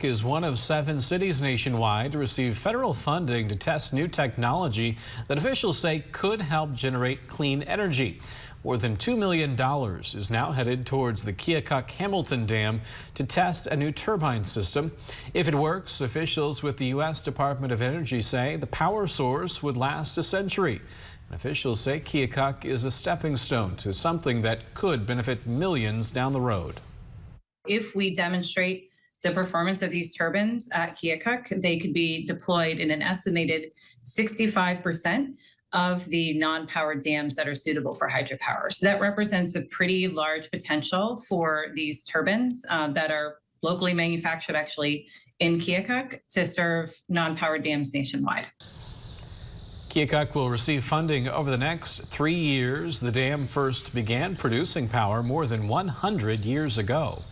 Keokuk is one of 7 cities nationwide to receive federal funding to test new technology that officials say could help generate clean energy. More than $2 million is now headed towards the Keokuk Hamilton Dam to test a new turbine system. If it works, officials with the U.S. Department of Energy say the power source would last a century. And officials say Keokuk is a stepping stone to something that could benefit millions down the road. If we demonstrate the performance of these turbines at Keokuk, they could be deployed in an estimated 65% of the non-powered dams that are suitable for hydropower. So that represents a pretty large potential for these turbines that are locally manufactured actually in Keokuk to serve non-powered dams nationwide. Keokuk will receive funding over the next 3 years. The dam first began producing power more than 100 years ago.